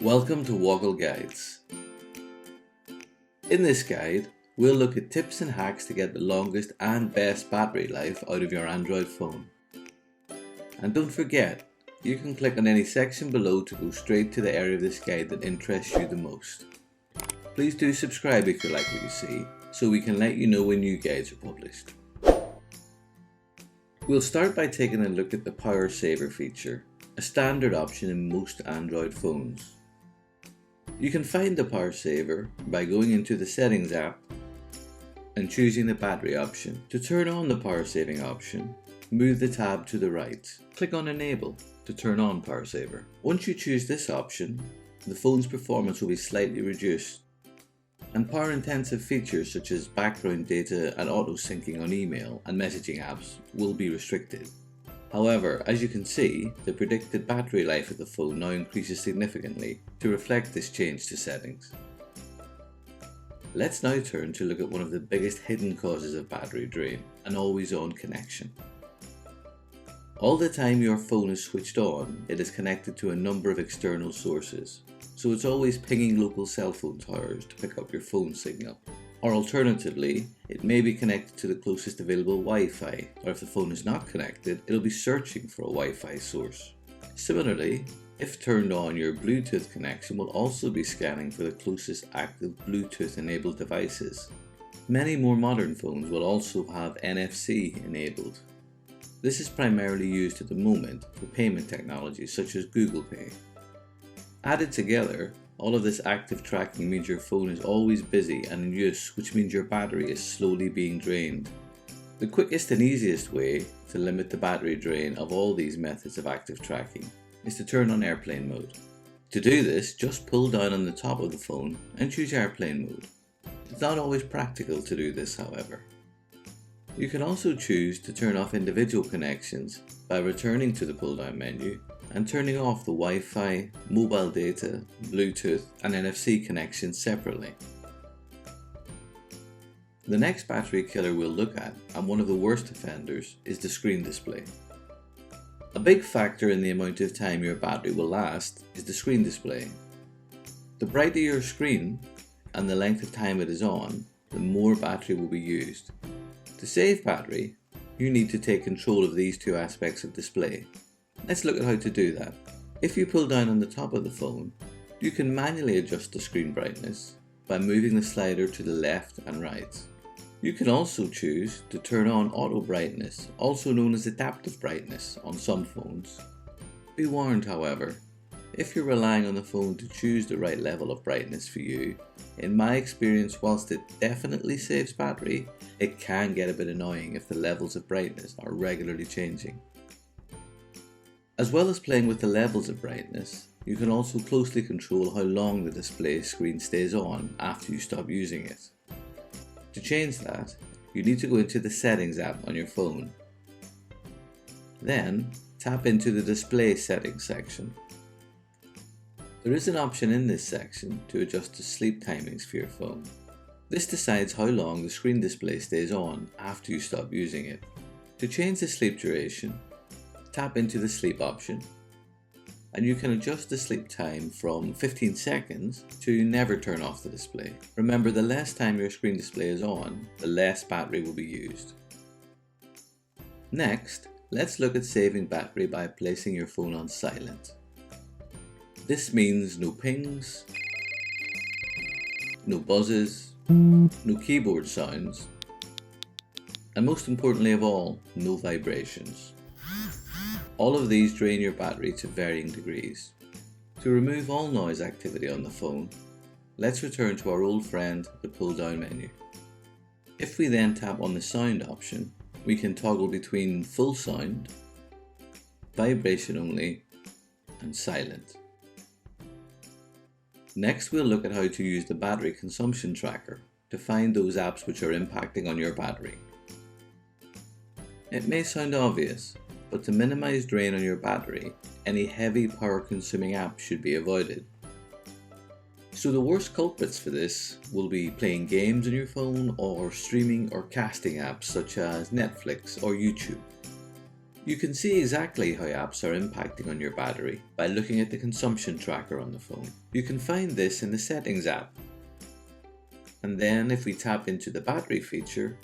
Welcome to Woggle Guides. In this guide, we'll look at tips and hacks to get the longest and best battery life out of your Android phone. And don't forget, you can click on any section below to go straight to the area of this guide that interests you the most. Please do subscribe if you like what you see, so we can let you know when new guides are published. We'll start by taking a look at the Power Saver feature, a standard option in most Android phones. You can find the Power Saver by going into the Settings app and choosing the battery option. To turn on the power saving option, move the tab to the right. Click on Enable to turn on Power Saver. Once you choose this option, the phone's performance will be slightly reduced, and power intensive features such as background data and auto syncing on email and messaging apps will be restricted. However, as you can see, the predicted battery life of the phone now increases significantly to reflect this change to settings. Let's now turn to look at one of the biggest hidden causes of battery drain, an always-on connection. All the time your phone is switched on, it is connected to a number of external sources, so it's always pinging local cell phone towers to pick up your phone signal. Or alternatively, it may be connected to the closest available Wi-Fi, or if the phone is not connected, it'll be searching for a Wi-Fi source. Similarly, if turned on, your Bluetooth connection will also be scanning for the closest active Bluetooth enabled devices. Many more modern phones will also have NFC enabled. This is primarily used at the moment for payment technologies such as Google Pay. Added together, all of this active tracking means your phone is always busy and in use, which means your battery is slowly being drained. The quickest and easiest way to limit the battery drain of all these methods of active tracking is to turn on airplane mode. To do this, just pull down on the top of the phone and choose airplane mode. It's not always practical to do this, however. You can also choose to turn off individual connections by returning to the pull-down menu and turning off the Wi-Fi, mobile data, Bluetooth and NFC connections separately. The next battery killer we'll look at, and one of the worst offenders, is the screen display. A big factor in the amount of time your battery will last is the screen display. The brighter your screen and the length of time it is on, the more battery will be used. To save battery, you need to take control of these two aspects of display. Let's look at how to do that. If you pull down on the top of the phone, you can manually adjust the screen brightness by moving the slider to the left and right. You can also choose to turn on auto brightness, also known as adaptive brightness, on some phones. Be warned, however, if you're relying on the phone to choose the right level of brightness for you, in my experience, whilst it definitely saves battery, it can get a bit annoying if the levels of brightness are regularly changing. As well as playing with the levels of brightness, you can also closely control how long the display screen stays on after you stop using it. To change that, you need to go into the Settings app on your phone. Then, tap into the Display Settings section. There is an option in this section to adjust the sleep timings for your phone. This decides how long the screen display stays on after you stop using it. To change the sleep duration, tap into the sleep option, and you can adjust the sleep time from 15 seconds to never turn off the display. Remember, the less time your screen display is on, the less battery will be used. Next, let's look at saving battery by placing your phone on silent. This means no pings, no buzzes, no keyboard sounds, and most importantly of all, no vibrations. All of these drain your battery to varying degrees. To remove all noise activity on the phone, let's return to our old friend, the pull-down menu. If we then tap on the sound option, we can toggle between full sound, vibration only, and silent. Next, we'll look at how to use the battery consumption tracker to find those apps which are impacting on your battery. It may sound obvious, but to minimize drain on your battery, any heavy power consuming apps should be avoided. So the worst culprits for this will be playing games on your phone or streaming or casting apps such as Netflix or YouTube. You can see exactly how apps are impacting on your battery by looking at the consumption tracker on the phone. You can find this in the Settings app. And then if we tap into the battery feature,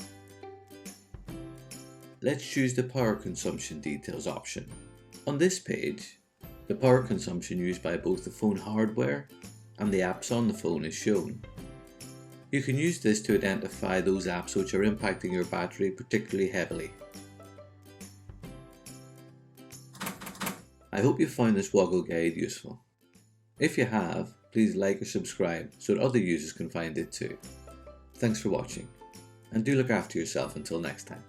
let's choose the power consumption details option. On this page, the power consumption used by both the phone hardware and the apps on the phone is shown. You can use this to identify those apps which are impacting your battery particularly heavily. I hope you found this Woggle guide useful. If you have, please like or subscribe so that other users can find it too. Thanks for watching, and do look after yourself until next time.